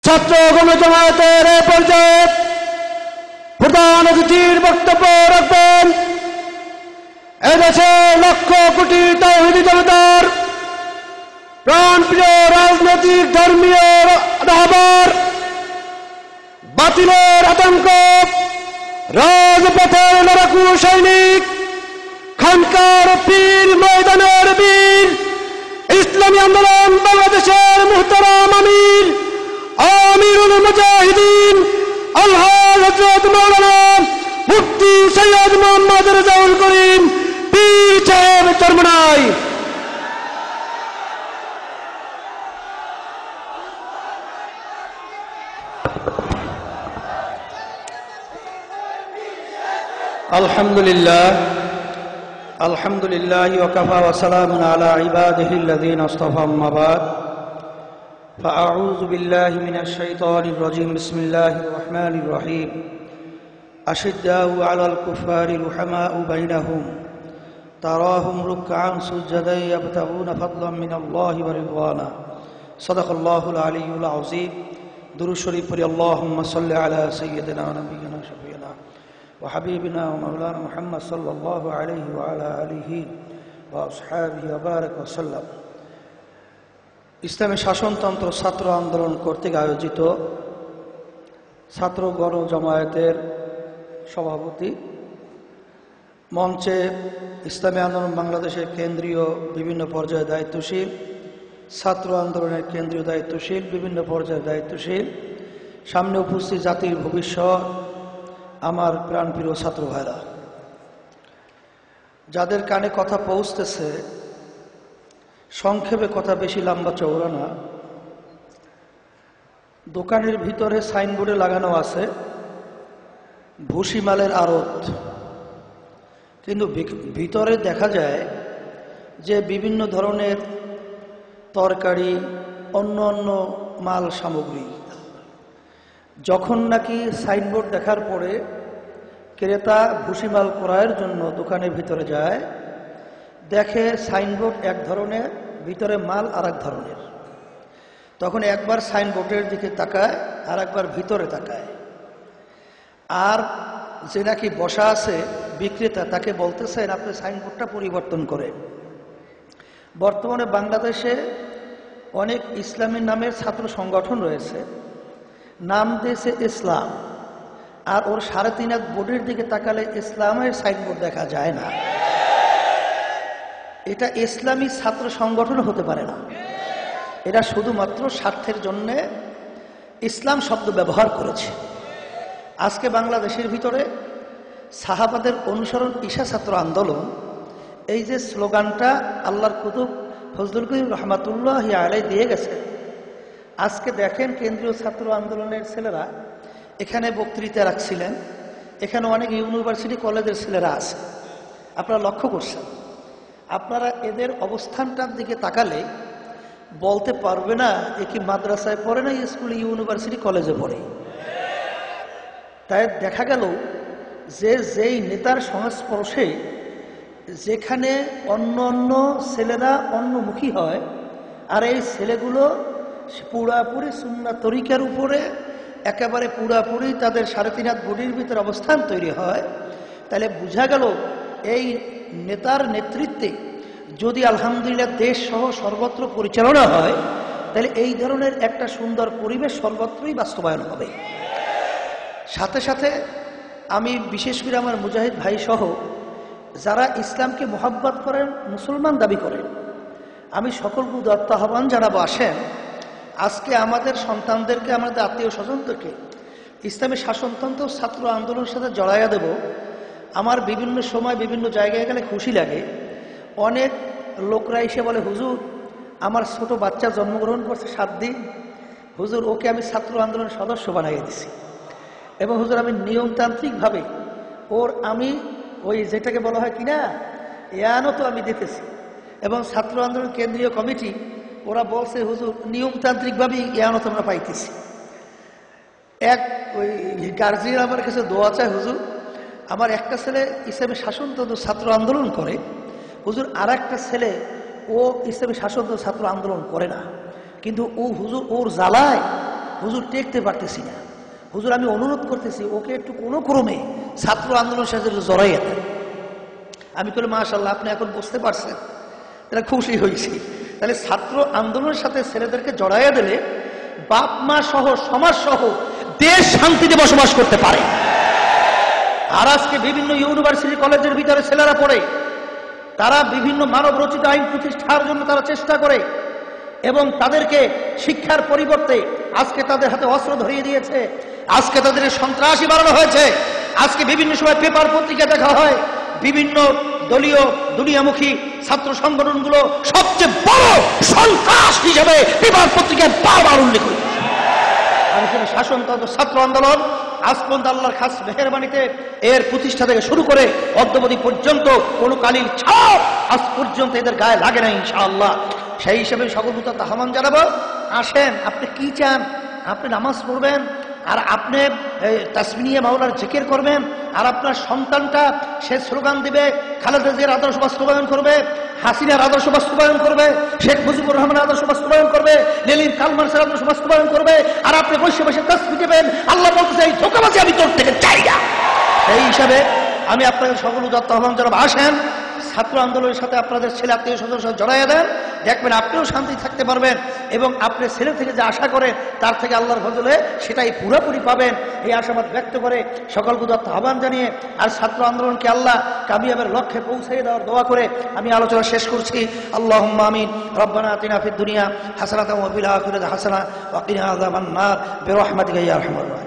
ছাত্র গণজামায়াতের এই পর্যায়ে প্রধান অতিথির বক্তব্য রাখবেন এদেশের লক্ষ কোটি তাওহীদি জনতার প্রাণপ্রিয় রাজনৈতিক ধর্মীয় রাহবার, বাতিলের আতঙ্ক, রাজপথের লড়াকু সৈনিক, খানকার পীর, ময়দানের বীর, ইসলামী আন্দোলন বাংলাদেশের মুহতারাম আমির, আমিরুল মুজাহিদিন আলহাজ হযরত মাওলানা মুফতি সৈয়দ মোহাম্মদ রেজাউল করিম পীর সাহেব চরমনাই। আলহামদুলিল্লাহ ওয়াকাফা ওয়া সালামুন আলা ইবাদিহিল্লাযীনা ইসতাফা, আম্মা বা'দ। ফাআউযু বিল্লাহি মিনাশ শাইতানির রাজীম। বিসমিল্লাহির রহমানির রহিম। আশিদ্দাউ আলাল কুফারি রুহামাউ বাইনাহুম তারাহুম রুকআন সুজদান ইয়াবতাগুনা ফাদলান মিনাল্লাহি ওয়া রিদওয়ানা। সাদাকাল্লাহুল আলিয়্যুল আযীম। দুরূদ শরীফ পড়ি। আল্লাহুম্মা সাল্লি আলা সাইয়্যিদিনা ওয়া নাবিয়িনা শাফিঈনা ওয়া হাবিবিনা ওয়া মাওলানা মুহাম্মদ সাল্লাল্লাহু আলাইহি ওয়া আলা আলিহি ওয়া আসহাবিহি ওয়া বারাক ওয়া সাল্লাম। ইসলামী শাসনতন্ত্র ছাত্র আন্দোলন কর্তৃক আয়োজিত ছাত্র গণজামায়াতের সভাপতি, মঞ্চে ইসলামী আন্দোলন বাংলাদেশের কেন্দ্রীয় বিভিন্ন পর্যায়ে দায়িত্বশীল, ছাত্র আন্দোলনের কেন্দ্রীয় দায়িত্বশীল, বিভিন্ন পর্যায়ে দায়িত্বশীল, সামনে উপস্থিত জাতির ভবিষ্যৎ, আমার প্রাণপ্রিয় ছাত্র ভাইরা, যাদের কানে কথা পৌঁছতেছে, সংক্ষেপে কথা, বেশি লম্বা চওড়া না। দোকানের ভিতরে সাইনবোর্ডে লাগানো আছে ভুসিমালের আড়ত, কিন্তু ভিতরে দেখা যায় যে বিভিন্ন ধরনের তরকারি, অন্য অন্য মাল সামগ্রী। যখন নাকি সাইনবোর্ড দেখার পরে ক্রেতা ভুসিমাল ক্রয়ের জন্য দোকানের ভিতরে যায়, দেখে সাইনবোর্ড এক ধরনের, ভিতরে মাল আর এক ধরনের। তখন একবার সাইনবোর্ডের দিকে তাকায়, আর একবার ভিতরে তাকায়, আর যে নাকি বসা আছে বিক্রেতা তাকে বলতেছেন আপনি সাইনবোর্ডটা পরিবর্তন করেন। বর্তমানে বাংলাদেশে অনেক ইসলামী নামের ছাত্র সংগঠন রয়েছে, নাম দিয়েছে ইসলাম, আর ওর 3.5 বোর্ডের দিকে তাকালে ইসলামের সাইনবোর্ড দেখা যায় না। এটা ইসলামী ছাত্র সংগঠন হতে পারে না। এরা শুধুমাত্র স্বার্থের জন্য ইসলাম শব্দ ব্যবহার করেছে। আজকে বাংলাদেশের ভিতরে সাহাবাদের অনুসরণ ঈশা ছাত্র আন্দোলন, এই যে স্লোগানটা আল্লাহর কুতুব ফজলুল করিম রহমাতুল্লাহি আলাইহি দিয়ে গেছে, আজকে দেখেন কেন্দ্রীয় ছাত্র আন্দোলনের ছেলেরা এখানে বক্তৃতা রাখছিলেন, এখানে অনেক ইউনিভার্সিটি কলেজের ছেলেরা আছে, আপনারা লক্ষ্য করছেন। আপনারা এদের অবস্থানটার দিকে তাকালে বলতে পারবে না এ কি মাদ্রাসায় পড়ে না স্কুলে, ইউনিভার্সিটি কলেজে পড়ে। তাই দেখা গেল যে যেই নেতার সংস্পর্শে যেখানে অন্য অন্য ছেলেরা অন্যমুখী হয়, আর এই ছেলেগুলো পুরাপুরি সুন্নাত তরিকার উপরে একেবারে পুরাপুরি তাদের 3.5 বোর্ডের ভিতরে অবস্থান তৈরি হয়, তাহলে বোঝা গেল এই নেতার নেতৃত্বে যদি আলহামদুলিল্লাহ দেশ সহ সর্বত্র পরিচালনা হয়, তাহলে এই ধরনের একটা সুন্দর পরিবেশ সর্বত্রই বাস্তবায়ন হবে। সাথে সাথে আমি বিশেষ করে আমার মুজাহিদ ভাই সহ যারা ইসলামকে মোহাব্বত করেন, মুসলমান দাবি করেন, আমি সকলকে উদাত্ত আহ্বান জানাবো, আসেন আজকে আমাদের সন্তানদেরকে, আমাদের আত্মীয় স্বজনদেরকে ইসলামী শাসনতন্ত্র ছাত্র আন্দোলনের সাথে জড়াইয়া দেব। আমার বিভিন্ন সময় বিভিন্ন জায়গায় গেলে খুশি লাগে, অনেক লোকরা এসে বলে হুজুর আমার ছোট বাচ্চা জন্মগ্রহণ করছে 7 দিন, হুজুর ওকে আমি ছাত্র আন্দোলনের সদস্য বানাইয়ে দিছি, এবং হুজুর আমি নিয়মতান্ত্রিকভাবে ওর আমি ওই যেটাকে বলা হয় কিনা এয়ানও তো আমি দিতেছি, এবং ছাত্র আন্দোলন কেন্দ্রীয় কমিটি ওরা বলছে হুজুর নিয়মতান্ত্রিকভাবেই এয়ানত আমরা পাইতেছি। এক ওই গার্জিয়ান আমার কাছে দোয়া চায়, হুজুর আমার একটা ছেলে ইসলামী শাসনতন্ত্র ছাত্র আন্দোলন করে, হুজুর আর একটা ছেলে ও ইসলামী শাসনতন্ত্র ছাত্র আন্দোলন করে না, কিন্তু ও হুজুর ওর জ্বালায় হুজুর টেকতে পারতেছি না, হুজুর আমি অনুরোধ করতেছি ওকে একটু কোনো ক্রমে ছাত্র আন্দোলনের সাথে জড়াইয়া দেন। আমি বলি মাশাআল্লাহ, আপনি এখন বুঝতে পারছেন, তাহলে খুশি হয়েছি। তাহলে ছাত্র আন্দোলনের সাথে ছেলেদেরকে জড়াইয়া দিলে বাপ মা সহ সমাজ সহ দেশ শান্তিতে বসবাস করতে পারে। আর আজকে বিভিন্ন ইউনিভার্সিটি কলেজের ভিতরে ছেলেরা পড়ে, তারা বিভিন্ন মানব রচিত আইন প্রতিষ্ঠার জন্য তারা চেষ্টা করে এবং তাদেরকে শিক্ষার পরিবর্তে আজকে তাদের হাতে অস্ত্র ধরিয়ে দিয়েছে, আজকে তাদের সন্ত্রাসী বানানো হয়েছে। আজকে বিভিন্ন সময় পেপার পত্রিকা দেখা হয় বিভিন্ন দলীয় দুনিয়ামুখী ছাত্র সংগঠনগুলো সবচেয়ে বড় সন্ত্রাস হিসেবে পেপার পত্রিকায় বারবার উল্লেখ করে। শাসনতন্ত্র ছাত্র আন্দোলন আজ পর্যন্ত আল্লাহর খাস মেহেরবানিতে এর প্রতিষ্ঠা থেকে শুরু করে অদ্যবধি পর্যন্ত কোন কালির ছাপ আজ পর্যন্ত এদের গায়ে লাগে না ইনশাআল্লাহ। সেই হিসেবে সকল প্রতি আহ্বান জানাবো, আসেন আপনি কি চান, আপনি নামাজ পড়বেন আর আপনি তাসবিহ নিয়ে মাওলার জিকির করবেন, আর আপনার সন্তানটা সে স্লোগান দিবে, খালেদা জিয়ার আদর্শ বাস্তবায়ন করবে, হাসিনার আদর্শ বাস্তবায়ন করবে, শেখ মুজিবুর রহমানের আদর্শ বাস্তবায়ন করবে, লেনিন কার্ল মার্ক্সের আদর্শ বাস্তবায়ন করবে, আর আপনি বসে বসে তাসবিহ দিবেন। আল্লাহ বলতেছে এই ধোঁকাবাজি আমি তোর থেকে চাই না। সেই হিসাবে আমি আপনাদের সকল উদাত্ত আহ্বান জানাবো, আসেন ছাত্র আন্দোলনের সাথে আপনাদের ছেলে আত্মীয় স্বজনের সাথে জড়াইয়া দেন, দেখবেন আপনিও শান্তি থাকতে পারবেন এবং আপনি ছেলে থেকে যে আশা করেন তার থেকে আল্লাহর ফজলে সেটাই পুরোপুরি পাবেন। এই আশাবাদ ব্যক্ত করে সকল উদাত্ত আহ্বান জানিয়ে আর ছাত্র আন্দোলনকে আল্লাহ কামিয়াবের লক্ষ্যে পৌঁছে দেওয়ার দোয়া করে আমি আলোচনা শেষ করছি। আল্লাহুম্মা আমিন। রব্বানা আতিনা ফিদ দুনিয়া হাসানাতাও ওয়া ফিল আখিরাতি হাসানাহ ওয়া কিনা আযাবান নার বিরহমাতিকা ইয়া আরহামার রাহিমিন।